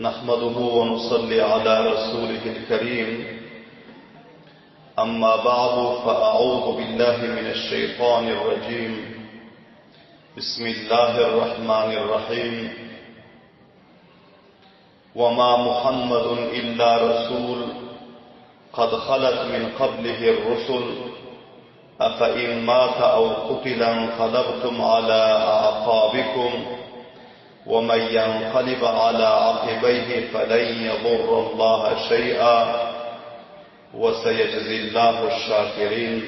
نحمده ونصلي على رسوله الكريم. أما بعد فأعوذ بالله من الشيطان الرجيم. بسم الله الرحمن الرحيم. وما محمد إلا رسول قد خلت من قبله الرسل أفإن مات أو قتل انقلبتم على أعقابكم ومن ينقلب على عقبيه فلن يضر الله شيئا وسيجزي الله الشاكرين.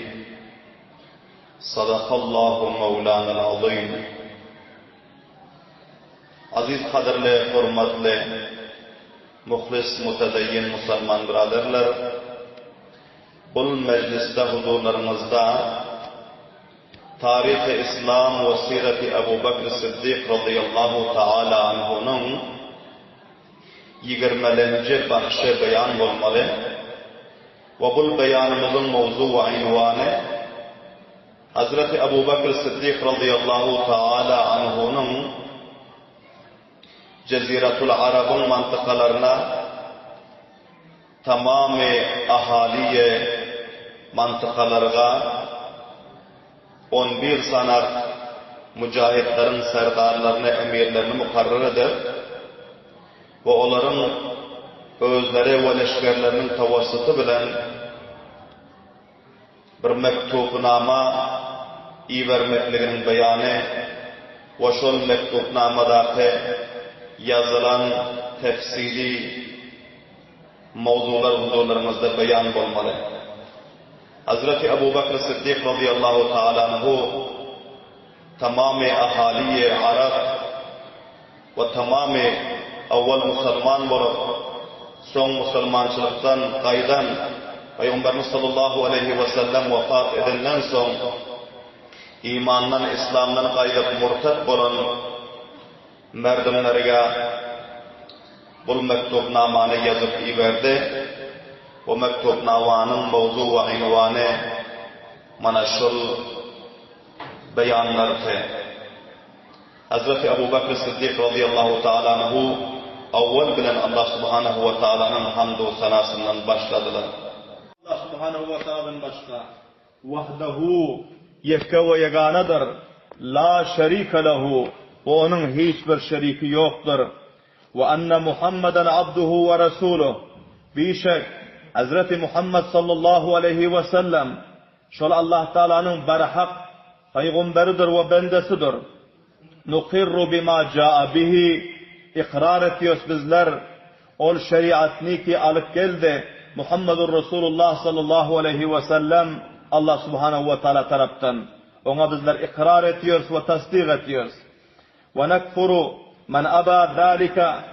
صدق الله مولانا العظيم. Aziz qadrli, hurmatli, muxlis, mutadayyin musulmon birodarlar, bu meclisde huzurlarımızda Tarih-i İslam ve Siret-i Ebu Bekr Siddiq radıyallahu ta'ala anhu'nun 20. bahşi beyan olmalı ve bu beyanımızın mevzu ve invanı Hazreti Ebu Bekr Siddiq radıyallahu ta'ala anhu'nun Ceziratul Arab'ın mantıkalarına tamamı ahaliye mantıkalarına 11 sanak mücahitlerin serdarlarına, emirlerini mukarrar eder ve onların özleri ve leşkerlerinin tavasıtı bilen bir mektubnama iyi vermekliğinin beyanı ve şol mektubnamadaki yazılan tefsili mevzular huzurlarımızda beyan olmalı. Hazreti Ebu Bekr Siddiq radıyallahu ta'ala anhu tamamı ahaliye Arap ve tamamı evvel Müslüman bulup son Müslümançılıktan kaydan Peygamberimiz sallallahu aleyhi ve sellem vefat edilen son imandan, İslam'dan kaydıp murtat bulan merdimlerine bu mektubnamanı yazıp verdi. Bu mektubnamanın mevzu ve invanı mana şol beyanlardı. Hazreti Ebu Bekr Siddiq radıyallahu ta'ala anhu evvel bilen Allah subhanahu ve ta'ala'nın hamdu sanasından başladılar. Allah subhanahu ve ta'ala'nın başka vahdehu yekka ve yeganedir. La şerike lehu ve onun hiçbir şeriki yoktur. Ve enne Muhammeden abduhu ve resuluh. Bişek Hazreti Muhammed sallallahu aleyhi ve sellem şol Allah Teala'nın berhak peygamberidir ve bendesidir. Nukirru bima caa bihi ikrar ediyoruz bizler ol şeriatni ki alıp geldi Muhammedur Resulullah sallallahu aleyhi ve sellem Allah subhanahu ve Teala taraftan. Ona bizler ikrar ediyoruz ve tasdik ediyoruz. Ve nekfuru men aba zalika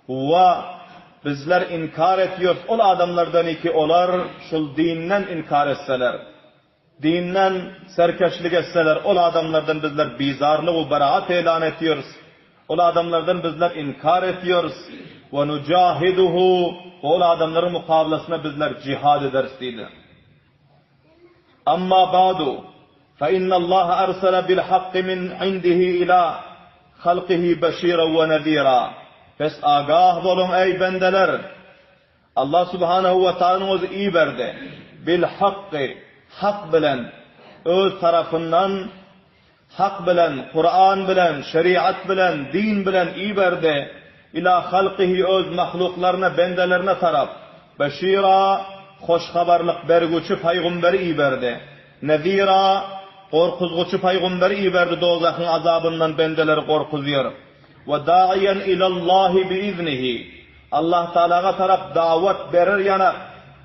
ve bizler inkar ediyoruz ol adamlardan ki olar şul dinden inkar etseler, dinden serkeşlik etseler, ol adamlardan bizler bizarlık ve beraat ilan ediyoruz. Ol adamlardan bizler inkar ediyoruz. Ve nucahiduhu, ol adamların mukabelasına bizler cihad ederiz dedi. Amma ba'du, fe innallaha ersele bil hakkı min indihi ila halqihi beşira ve nezira. Pes agah olun ey bendeler. Allah subhanahu ve ta'ala'nın özü iyi verdi. Bil hakkı, hak bilen, öz tarafından, hak bilen, Kur'an bilen, şeriat bilen, din bilen iyi verdi. İla halqihi öz mahluklarına, bendelerine taraf. Beşira, hoş haberlik berguçu peygamberi iyi verdi. Nezira, korkuzguçu peygamberi iyi verdi. Dozakın azabından bendeleri korkuzuyor. Ve da'iyen ilallahi biiznihi. Allah Teala'ya taraf davet verir yana.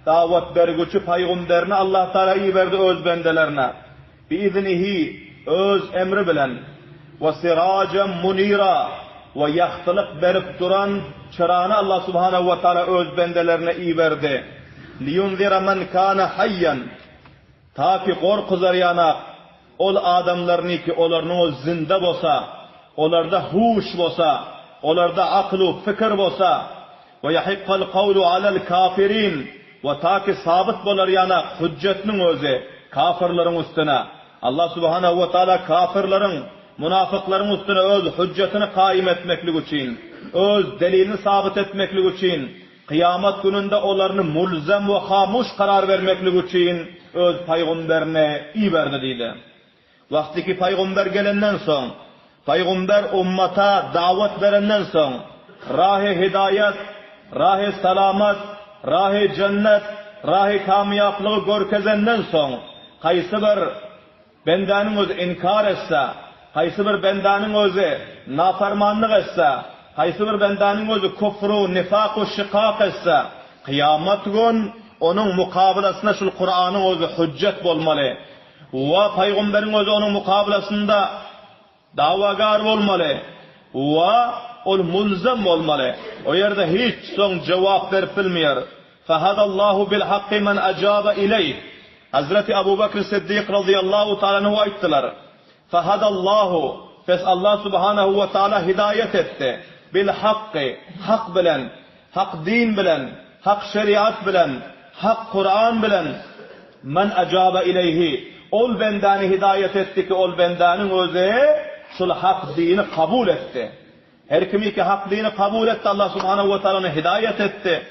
Davet berguçu peygamberini Allah Teala iyi verdi öz bendelerine. Biiznihi öz emri bilen. Ve siracen munira. Ve yahtılık verip duran çırağını Allah Subhanahu ve Teala öz bendelerine iyi verdi. Liyunzira men kâne hayyan. Ta ki korkuzar yana. Ol adamlarını ki onların o zinde bolsa, onlarda huş bolsa, onlarda aklı, fikir bolsa ve yahiqqal qawlu alel kafirin ve ta ki sabit bolar yana hüccetinin özü kafirlerin üstüne. Allah Subhanahu ve Teala kafirlerin, münafıkların üstüne öz hüccetini kaim etmeklik için öz delilini sabit etmeklik için, kıyamet gününde onlarını mulzem ve hamuş karar vermeklik için öz peygamberine iberdi deydi. Vaktiki peygamber gelenden son, peygamber ummata davet verenden son, rah-ı hidayet, rah-ı selamet, rah-ı cennet, rah-ı kamyaplığı görkezenden son, qaysı bir bendanın özü inkar etse, qaysı bir bendanın özü nafarmanlık etse, qaysı bir bendanın özü kufru, nifaq ve şikak etse, kıyamet gün onun mukabilasına şu Kur'an'ın özü hüccet bolmalı. Ve peygamberin özü onun mukabilasında davagar olmalı. Ve ol mulzam olmalı. O yerde hiç son cevap verip bilmiyor. Fehadallahu bil haqqi men acaba ileyh. Hazreti Ebu Bekir Siddiq radıyallahu ta'ala ayettiler. Fehadallahu, fes Allah subhanahu ve ta'ala hidayet etti. Bil haqqi, hak bilen, hak din bilen, hak şeriat bilen, hak Kur'an bilen, men acaba ileyhi. Ol bendani hidayet etti ki ol bendanın özü şul hak dini kabul etti. Her kimi ki hak dini kabul etti, Allah subhanahu ve ta'ala hidayet etti.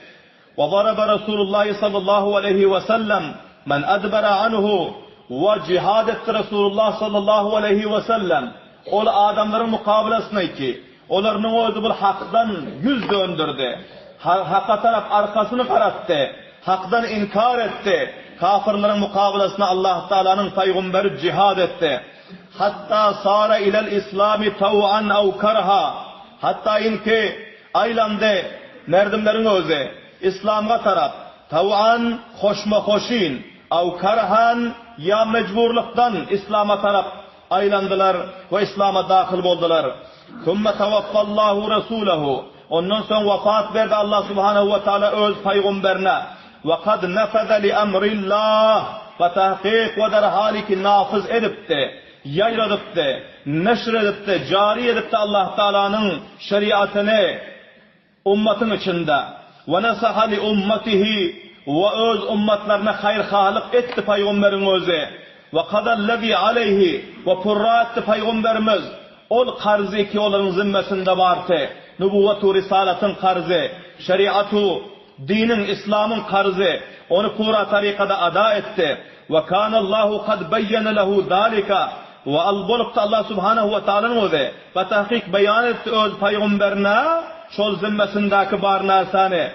Ve daraba Resulullah sallallahu aleyhi ve sellem men adbara anhu, ve cihad etti Resulullah sallallahu aleyhi ve sellem. Ol adamların mukabilasına ki onların özü bu haktan yüz döndürdü. Hakka taraf arkasını karattı. Haktan inkar etti. Kafirlerin mukabilasına Allah Teala'nın peygamberi cihad etti. Hatta sara ilel İslami tav'an ev karha. Hatta inki aylandı merdimlerin özü İslam'a taraf tav'an hoşma hoşin ev karhan ya mecburluktan İslam'a taraf aylandılar ve İslam'a dahil oldular. Thumme tevaffallahu Resulehu. Ondan sonra vefat verdi Allah subhanahu ve teala öz peygamberine. Ve kad nefede li emrillah. Ve tahkik ve derhaliki nafız edipti, yayradıptı, neşr edipti, cari edipti Allah Teala'nın şeriatını ummatın içinde. Ve nesaha li ummatihi. Ve öz ummatlarına hayrhalık etti peygamberin özü. Ve kadallezi aleyhi. Ve purra etti peygamberimiz. Ol karzı ki onların zimmesinde vardı. Nübüvvet-u risaletin karzı, şeriatı, dinin, İslam'ın karzı. Onu pura tarikada ada etti. Ve kânallâhu kad beyyene lehu dâlika. Ve al-bulukta Allah subhanahu ve ta'ala'nın özü. Ve tahkik beyan etti öz peygamberine. Şol zimmesindeki bar nasani.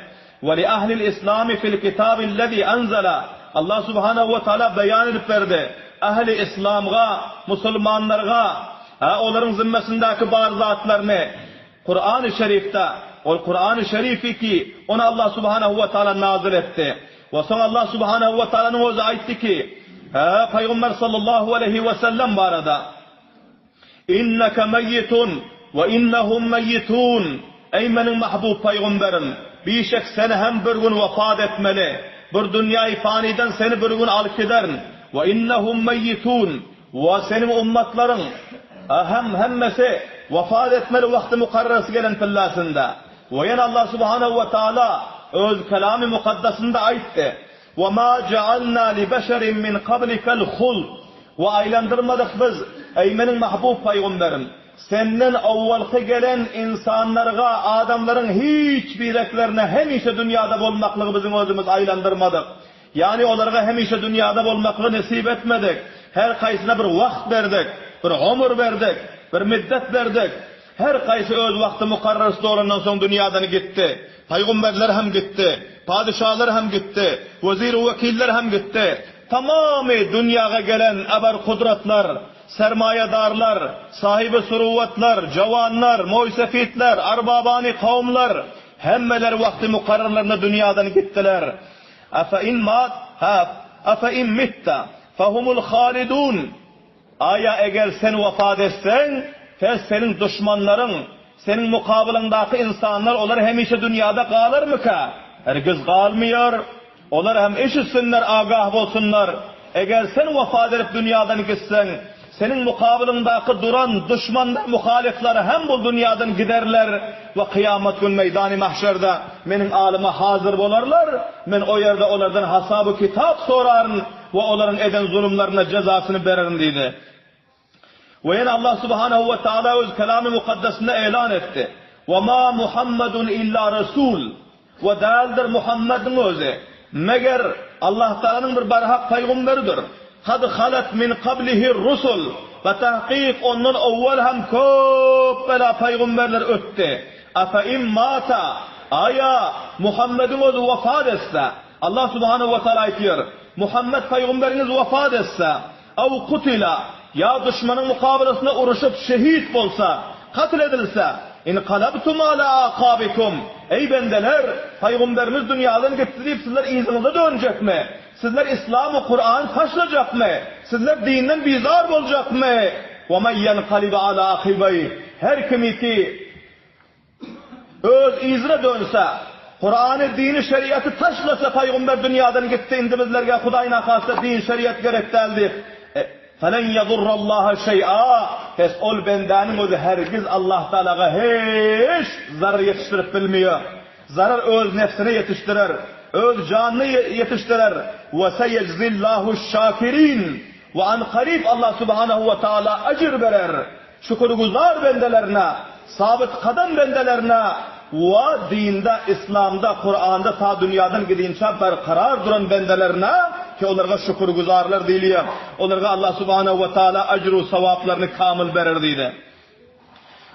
Ve li ahlil İslami fil kitabillezî enzela. Allah subhanahu ve ta'ala beyan edip verdi. Ahli İslam'a, Müslümanlar'a, onların zimmesindeki bar zatlarını Kur'an-ı Şerif'te, o Kur'an-ı Şerif'i ki onu Allah subhanahu ve ta'ala nazil etti. Ve sonra Allah subhanahu ve ta'ala'nın özü ayetti ki Peygamber sallallahu aleyhi ve sellem bu arada inneke meyyitun ve innehum meyyitun. Ey benim mahbub peygamberim, bir şek seni hem bir gün vefat etmeli, bir dünyayı faniden seni bir gün alıp giderin. Ve innehum meyyitun. Ve senin ummatların hemmesi vefat etmeli vakti mukarrarası gelen pillasında. Ve yine Allah subhanahu ve ta'ala öz kelam-ı mukaddesinde ayette. Ve ma cealna li beşerin min qablikel khuld. Ve aylandırmadık biz ey benim mahbub peygamberim, senden avvalki gelen insanlarga, adamların hiçbireklerine hemişe dünyada olmaklığı bizim özümüz aylandırmadık. Yani onlara hemişe dünyada olmaklığı nasip etmedik. Her kaysına bir vakt verdik, bir ömür verdik, bir müddet verdik. Her kaysı öz vakti mukarrarsı olandan sonra dünyadan gitti. Peygamberler hem gitti, padişahlar hem gitti, vezir ve vekiller hem gitti. Tamamı dünyaya gelen eber kudretler, sermayedarlar, sahibi suruvvetler, cavanlar, moysefitler, arbabani kavimler, hemmeler vakti mukarrarlarına dünyadan gittiler. Afe in mitta fehumul halidun. Aya eğer sen vefat etsen, senin düşmanların, senin mukabilindeki insanlar, onlar hemişe dünyada kalır mı ki? Herkes kalmıyor. Onlar hem işitsinler, agah olsunlar. Eğer sen vefat edip dünyadan gitsen, senin mukabilindeki duran düşmanlar, muhalifleri hem bu dünyadan giderler ve kıyamet gün meydan-ı mahşerde benim alıma hazır olarlar. Ben o yerde onlardan hesabı kitap sorarım ve onların eden zulümlerine cezasını veririm dedi. Ve yine Allah subhanahu ve ta'ala öz kelam-ı mukaddesinde ilan etti. وَمَا مُحَمَّدٌ إِلَّا رَسُولٌ ve değildir Muhammed'in özü. Meğer Allah Teala'nın bir barhak peygamberidir. Kad halet min qablihi rusul ve tahqiq onun evvel hem köp bela peygamberler öttü. Afa immata aya Muhammed'in özü vefat etse, Allah Subhanahu ve Teala aytıyor. Muhammed peygamberiniz vefat etse, ev kutila ya düşmanın mukabilesine uğraşıp şehit olsa, katil edilse, İnqalabtum ala aqabikum. Ey bendeler, peygamberimiz dünyadan gitti deyip sizler izinize dönecek mi? Sizler İslam'ı, Kur'an taşlayacak mı? Sizler dinden bizar olacak mı? Ve men yenqalib ala aqibey. Her kimi ki öz izine dönse, Kur'an'ı, dini, şeriatı taşlasa peygamber dünyadan gitti, indi bizlerge Hudayna kalsa din, şeriat gerek değildir. فَلَنْ يَضُرَّ اللّٰهَ شَيْئًا Pes ol bendenin özü hergiz Allah Teala'ga hiç zarar yetiştirip bilmiyor. Zarar öz nefsine yetiştirir, öz canını yetiştirir. وَسَيَجْزِ اللّٰهُ الشَّاكِرِينَ Ve an karib Allah Subhanahu ve Teala acır verer. Şükürgüzar bendelerine, sabit kadem bendelerine ve dinde, İslam'da, Kur'an'da ta dünyadan gidince berkarar duran bendelerine ki onlara şükürgüzarlar diliyor. Onlara Allah Subhanahu ve Teala acru sevaplarını kamil verir deydi.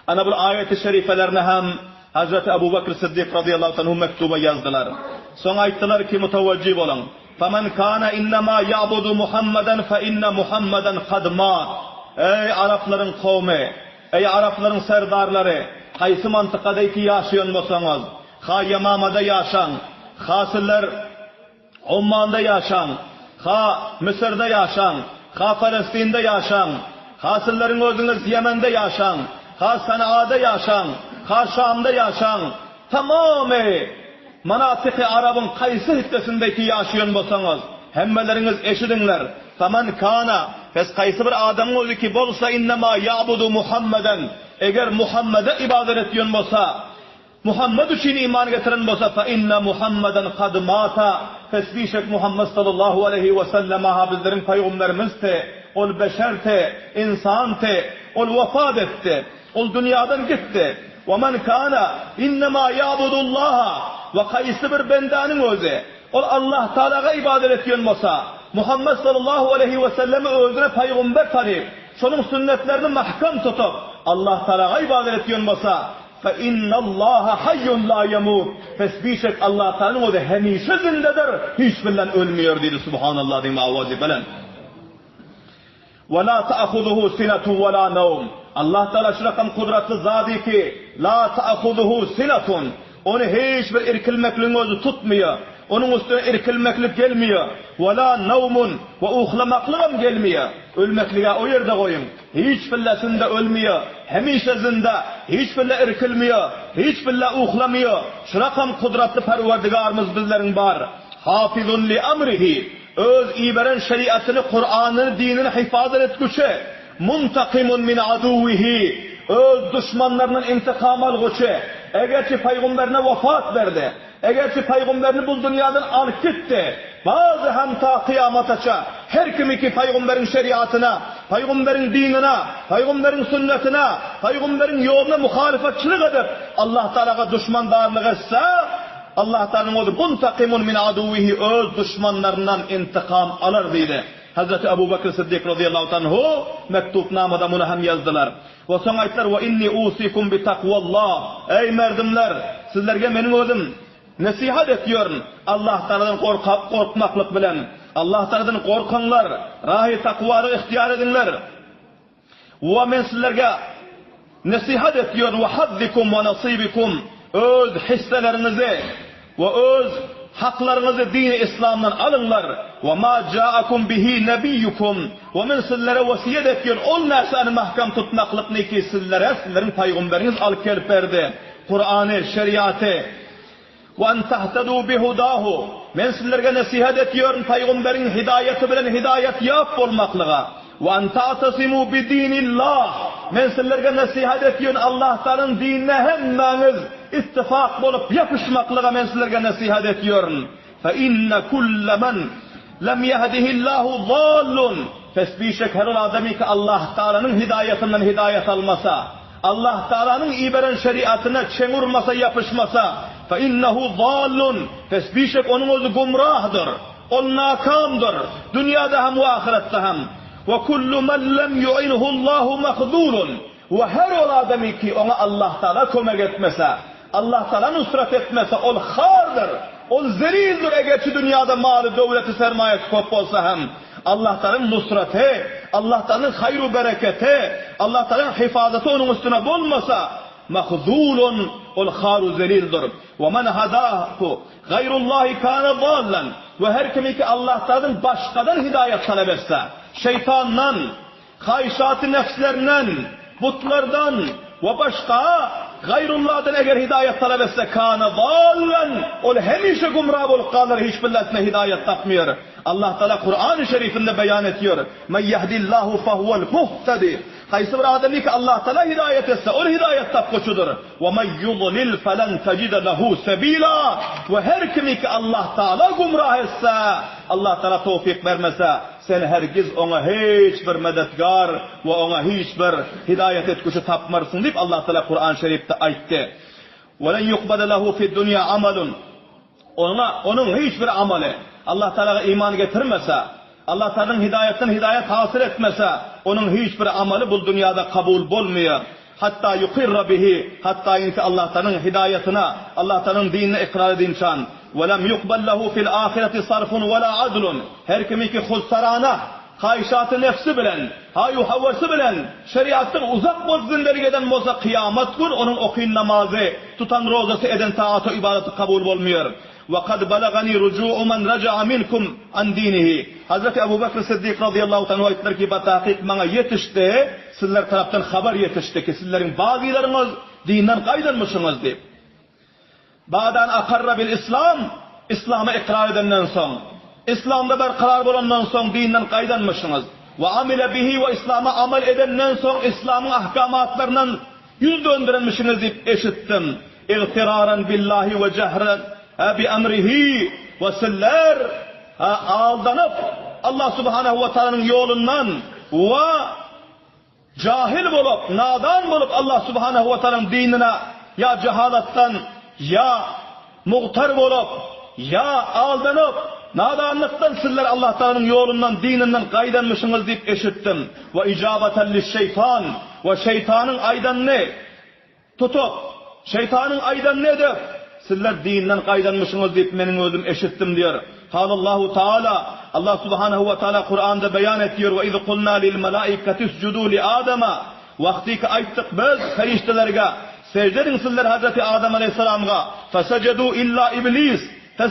Ana bu ayet-i şerifelerine hem Hazreti Ebu Bakr Sıddık radıyallahu anh mektuba yazdılar. Sonra ayettiler ki mutevecih olun. فَمَنْ كَانَ اِنَّمَا يَعْبُدُ مُحَمَّدًا فَاِنَّ مُحَمَّدًا قَدْ مَاتَ Ey Arapların kavmi, ey Arapların serdarları, qaysı mantıqadaki yaşayan bolsanız, ha Yamamada yaşan, ha sizler Umman'da yaşan, ha Mısır'da yaşan, ha Filistin'de yaşan, ha sizlerin özünüz Yemen'de yaşan, ha Sana'da yaşan, ha Şam'da yaşan, tamamı manatiki Arabın qaysı hissesindeki yaşayan bolsanız, hemmeleriniz eşidinler. Faman kana, pes qaysı bir adamın özü ki bolsa innema ya'budu Muhammeden, eğer Muhammed'e ibadet ediyorsun bolsa, Muhammed için iman getiren bolsa fa inna Muhammeden kad mata. Fesbişek Muhammed sallallahu aleyhi ve sellem bizlerin peygamberimizdi. Ol beşerti, insanti, ol vefat etti. Ol dünyadan gitti. Ve men kana innema ya'budullaha ve kayısı bir bendanın özü. Ol Allah Teala'ya ibadet ediyorsun bolsa, Muhammed sallallahu aleyhi ve sellem özüne peygamber tanıyıp, şunun sünnetlerini mahkam tutup Allah Teala'ya ibadet ediyorsun bolsa, فَاِنَّ اللّٰهَ حَيٌّ لَا يَمُوتُ Fesbişek Allah Teala'nın o da hemişe zindedir, hiçbirinden ölmüyor dedi Subhanallah diyeyim avazi belen. وَلَا تَأْخُذُهُ سِنَةٌ وَلَا نَوْمٌ Allah Teala şu rakam kudretli zadi ki لَا تَأْخُذُهُ سِنَةٌ Onu hiçbir irkilmekliğin özü tutmuyor. Onun üstüne irkilmeklik gelmiyor. وَلَا نَوْمٌ Ve uhlamaklığa gelmiyor. Ölmekliğe o yerde koyun. Hiçbirlesinde ölmüyor. Hemişe zinde. Hiçbirle irkilmiyor. Hiçbirle uhlamıyor. Şu rakam kudretli perverdigarımız bizlerin var. Hafizun li amrihi. Öz iberen şeriatını, Kur'an'ını, dinini hifazet etkuçe. Muntakimun min aduvihi. Öz düşmanlarının intikam algıçı. Eğer ki peygamberine vefat verdi, eğer ki peygamberini bu dünyadan alıp gitti, bazı hem ta kıyamataça her kimi ki peygamberin şeriatına, peygamberin dinine, peygamberin sünnetine, peygamberin yoluna muhalefetçilik edip Allah Teala'ya düşman darlık etse, Allah Teala'nın odur muntakimun min aduvihi, öz düşmanlarından intikam alır dedi. Hazreti Ebu Bakr Sıddık radıyallahu anhu mektupnamada bunu hem yazdılar. Ve sonra ayetler ve inni usikum bi takvallah. Ey merdimler, sizlerge benim özüm nasihat ediyorum. Allah Teala'dan korkmaklık bilen. Allah Teala'dan korkanlar, rahi takvalı ihtiyar edinler. Ve men sizlerge nasihat ediyorum ve haddikum ve nasibikum. Öz hisselerinizi ve öz haklarınızı dini İslam'dan alınlar. Ve ma ca'akum bihi nebiyyukum. Ve men sizlere vasiyet ediyor. Ol nesani mahkam tutmaklık ne ki sizlere, sizlerin peygamberiniz alıp gelip verdi. Kur'an'ı, şeriatı. Ve en tahtadu bihudahu. Men sizlere nasihat ediyorum. Peygamberin hidayeti bilen hidayet yap olmaklığa. Ve en ta'tasimu bi dinillah. Men sizlere nasihat ediyorum. Allah Teala'nın dinine hemmeniz ittifak bulup yapışmaklığa men sizlere nasihat ediyorum. Fe inne kulle men lem yehdihillahu zallun. Fesbişek her adamı ki Allah Teala'nın hidayetinden hidayet almasa, Allah Teala'nın iberen şeriatına çemurmasa, yapışmasa, fe innehu zallun, fesbişek onun özü gumrahdır, o nakamdır, dünyada hem ve ahirette hem. Ve kullu men lem yu'inhu Allahu mahzulun, ve her ol adamı ki ona Allah Teala kömek etmese, Allah Teala nusret etmese, ol hardır, ol zelildir, egerçi dünyada malı, devleti, sermayesi kop olsa hem. Allah Teala'nın nusreti, Allah Teala'nın hayru bereketi, Allah Teala'nın hifazeti onun üstüne bulmasa, mahzulun, ol haru zelildir. Ve men hadahu gayrullahi kâne dallen. Ve her kimi ki Allah Teala'nın başkadan hidayet talep etse, şeytandan, hayşat-ı nefslerinden, butlardan ve başka gayrullah'dan eğer hidayet talep etse kâne dallen, ol hemişe gumrah olup kalır, hiçbirlesine hidayet tapmıyor. Allah Teala Kur'an-ı Şerif'inde beyan ediyor. Men yehdillahu fehuvel muhtedi. Haysı bir adamı ki Allah Teala hidayet etse, o hidayet tapkoçudur. Ve men yudlil felen tecide lehu sebila. Ve her kimi ki Allah Teala gumrah etse, Allah Teala tevfik vermese, sen hergiz ona hiçbir medetgar ve ona hiçbir hidayet etkuçu tapmarsın deyip Allah Teala Kur'an-ı Şerif'te ayette. وَلَنْ يُقْبَدَ لَهُ فِي الدُّنْيَا عَمَلٌ. Onun hiçbir ameli Allah Teala'ya iman getirmese, Allah Teala'nın hidayetten hidayet hasıl etmese, onun hiçbir ameli bu dünyada kabul bulmuyor. Hatta yukirra bihi, hatta inki Allah Teala'nın hidayetine, Allah Teala'nın dinine ikrar edinçan. وَلَمْ يُقْبَلْ لَهُ فِي الْآخِرَةِ صَرْفٌ وَلَا عَدْلٌ. Her kimi ki husarana, hayşatı nefsi bilen, hayu havası bilen, şeriattan uzak bozgunları giden olsa kıyamet gün onun okuyun namazı, tutan rozası eden taatı ibadeti kabul olmuyor. وَقَدْ بَلَغَنِي رُجُوءُ مَنْ رَجَعَ مِنْكُمْ عَنْ دِينِهِ. Hazreti Ebu Bekir Sıddık radıyallahu anh ayetler ki batahkik bana yetişti, sizler taraftan haber yetişti ki sizlerin bazılarınız dinden kaydanmışsınız deyip. Ba'dan akarra bil İslam, İslam'a ikrar edenden son, İslam'da berkarar olandan son dinden kaydanmışsınız. Ve amile bihi ve İslam'a amel edenden son İslam'ın ahkamatlarından yüz döndürülmüşsünüz deyip eşittim. İğtiraran billahi ve cehren bi emrihi ve sizler aldanıp Allah Subhanahu ve Teala'nın yolundan ve cahil bulup, nadan bulup Allah Subhanahu ve Teala'nın dinine ya cehalattan ya muhtar bulup ya aldanıp nadanlıktan sizler Allah Teala'nın yolundan, dininden kaydanmışsınız deyip eşittim. Ve icabeten lisşeytan ve şeytanın aydanını tutup, şeytanın aydanını edip sizler dininden kaydanmışsınız deyip benim özüm eşittim diyor. Allahu Teala, Allah Subhanahu ve Teala Kur'an'da beyan ediyor. Ve iz kulna lil melaikati iscudu li Adem'a. Vakti ki ayttık biz feriştelerge secde edin sizler Hazreti Adem Aleyhisselam'a. Fesecedu illa iblis.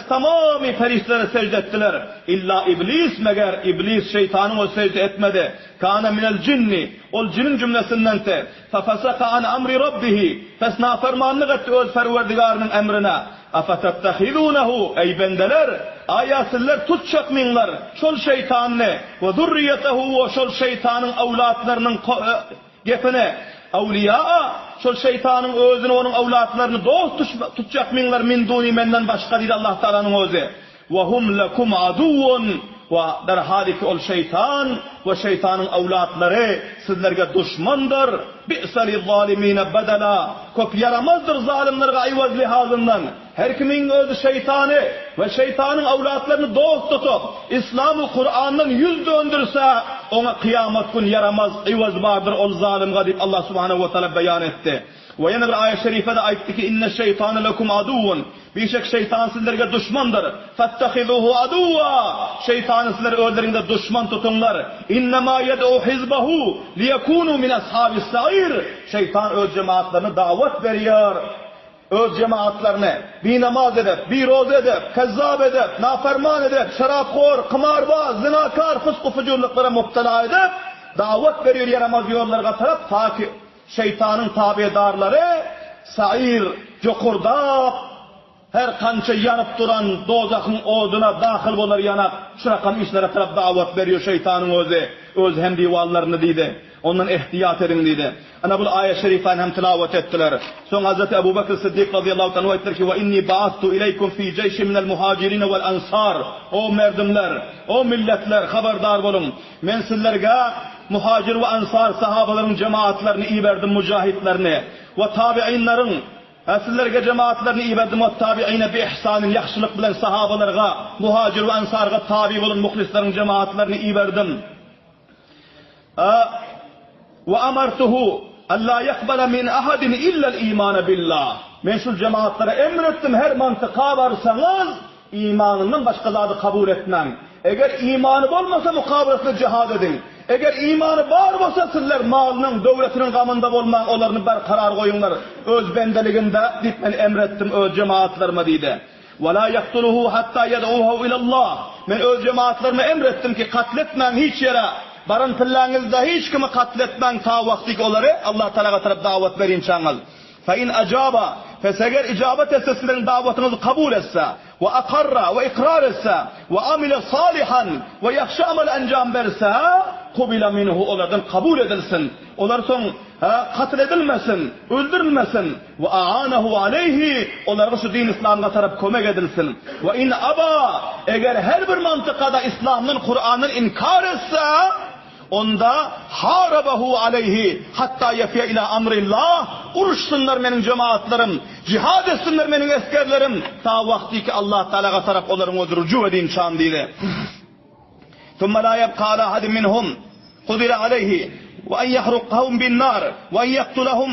Tamamı feriştelere secde ettiler. İlla iblis, meğer iblis şeytanın o secde etmedi. Kâne minel cinni, ol cinin cümlesinden te. Fefesaka an amri rabbihi, fes nafermanlık etti öz perverdigarının emrine. Afetettehidûnehu, ey bendeler, ayasiller tutacak minler, şol şeytanını ve zurriyetehu ve şol şeytanın evlatlarının gepine. Evliya, şol şeytanın özünü, onun evlatlarını dost tutacak minler min duni menden başka değil Allah Teala'nın özü. Ve hum lekum aduvun, ve derhali ki ol şeytan ve şeytanın evlatları sizlerge düşmandır. Bi'seli zalimine bedela, kop yaramazdır zalimlerge ayvaz lihazından. Her kimin özü şeytanı ve şeytanın evlatlarını dost tutup İslam'ı Kur'an'dan yüz döndürse ona kıyamet gün yaramaz, ayvaz vardır ol zalimge deyip Allah Subhanahu ve Teala beyan etti. Ve yine bir ayet-i şerifede ayetti ki inne şeytanı lekum aduvun. Birçok şeytan sizlerge düşmandır. Fettehizuhu aduva. Şeytanı sizler öldüründe düşman tutunlar. İnnemâ yed'u hizbehu liyekûnû min ashabis sa'ir. Şeytan öz cemaatlerine davet veriyor. Öz cemaatlerine bir namaz edip, bir roza edip, kezzab edip, naferman edip, şarapkhor, kımarbaz, zinakar, fısk-ı fücurluklara müptela edip davet veriyor yaramaz yollara taraf ta ki şeytanın tabidarları sair, cokurdaq, her kança yanıp duran dozakın oduna dahil bolar yanak, şurakan işlere taraf davet veriyor şeytanın özü, öz hem divallarını deydi. Ondan ihtiyat edin deydi. Ana bu ayet-i şerifani hem tilavet ettiler. Son Hazreti Ebu Bekir Sıddık radıyallahu anh ettiler ki ve inni ba'attu ileykum fi ceyşi minel muhacirine vel ansar. O merdimler, o milletler haberdar olun. Men sizlerge muhacir ve ansar sahabaların cemaatlerini iyi verdim, mücahitlerini ve tabi'inlerin sizlerge cemaatlerini iyi verdim ve tabi'ine bi ihsanin yaxşılık bilen sahabalarga, muhacir ve ansarga tabi olun muhlislerin cemaatlerini iyi verdim. Ve amartuhu Allah yakbala min ahadin illa iman billah. Men şu cemaatlere emrettim, her mantıka varsanız imanının başkalarını kabul etmem. Eğer imanı olmasa mukabelasında cihad edin. Eğer imanı var olsa sizler malının, devletinin gamında olmak, onlarını berkarar koyunlar. Öz bendeliginde ditmen emrettim öz cemaatlerime deydi. وَلَا يَقْتُلُهُ حَتَّى يَدْعُوهُ اِلَى اللّٰهِ. Men öz cemaatlerime emrettim ki katletmen hiç yere. Barıntılığınızda hiç kimi katletmen ta vaktik onları Allah Teala'ya taraf davet verin çağınız. فَاِنْ اَجَابَ Feseger icabet etse sizlerin davetinizi kabul etse ve akarra ve ikrar etse ve amile salihan ve yakşı amel encam verse kubila minhu onlardan kabul edilsin. Onlar son katledilmesin, öldürülmesin ve aanahu aleyhi onlara şu din İslam'a taraf kömek edilsin. Ve in aba eğer her bir mantıkada İslam'ın Kur'an'ın inkar etse onda harabahu aleyhi hatta yafiye ila amrillah uruşsunlar benim cemaatlerim, cihad etsinler benim eskerlerim ta vakti ki Allah Teala'ya taraf onların o rücu edin çağın değil. ثُمَّ لَا يَبْقَى عَلَى أَحَدٍ مِّنْهُمْ قُدِرَ عَلَيْهِ وَأَنْ يَحْرُقَهُمْ بِالنَّارِ وَأَنْ يَقْتُلَهُمْ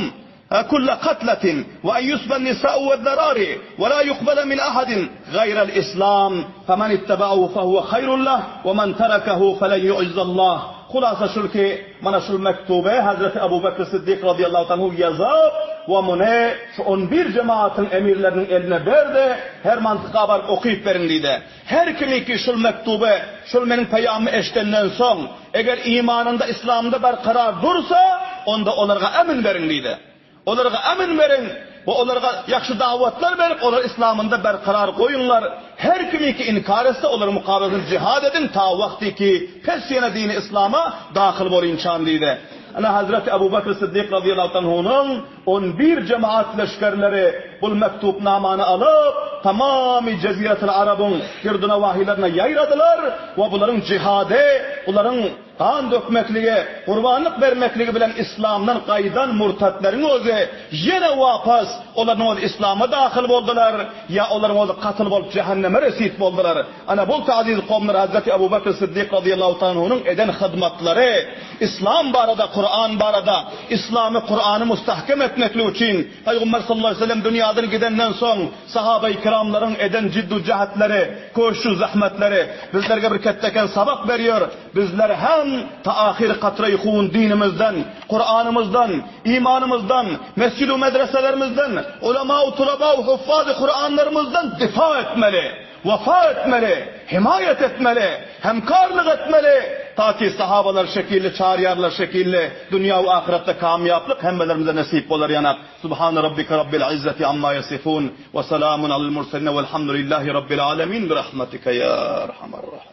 كل قتلة وأن يسبى النساء والذراري ولا يقبل من أحد غير الإسلام فمن اتبعه فهو خير له ومن تركه فلن يعز الله. Hulasa şu ki bana şu mektube Hazreti Ebu Bekir Sıddık radıyallahu anhu yazıp ve mune şu 11 cemaatin emirlerinin eline verdi. Her mantıka var okuyup verin dedi. Her kimi ki şu mektube şu benim peygamı eştenden son eğer imanında İslam'da berkarar dursa onda onlara emin verin dedi. Onlara emin verin ve onlara yaxşı davetler verip onlar İslam'ında berkarar koyunlar. Her kimi ki inkar etse onların mukabelesini cihad edin ta vakti ki pesiyene dini İslam'a dahil olun çağın dedi. Ana Hazreti Ebu Bekir Sıddık radıyallahu anhu'nun 11 cemaat leşkerleri bu mektupnamanı alıp tamamı Ceziretel Arab'ın girduna vahilerine yayradılar ve bunların cihadı, bunların kan dökmekliği, kurbanlık vermekliği bilen İslam'dan kaydan murtatlerin özü yine vapas onların o İslam'a dahil oldular ya onların o katıl olup cehenneme resip oldular. Ana bu aziz kavimler Hazreti Ebu Bekir Sıddık radıyallahu anhu'nun eden hizmetleri İslam barada, Kur'an barada, İslam'ı Kur'an'ı müstahkem etmekli için Peygamber sallallahu aleyhi ve sellem dünyadan gidenden son sahabe-i kiramların eden ciddu cihatleri, koşu zahmetleri bizlerge bir ketteken sabak veriyor. Bizler hem ta ahir katrayı huvun dinimizden, Kur'an'ımızdan, imanımızdan, mescid-i medreselerimizden, ulema-u tulaba-u huffaz-ı Kur'anlarımızdan difa etmeli, vefa etmeli, himayet etmeli, hemkarlık etmeli. Ta ki sahabalar şekilli, çağrıyarlar şekilli, dünya ve ahirette kamyaplık hemmelerimize nasip olur yanak. Subhan rabbike rabbil izzeti amma yasifun ve selamun alel murseline velhamdülillahi rabbil alemin bi rahmetike ya erhamer rahim.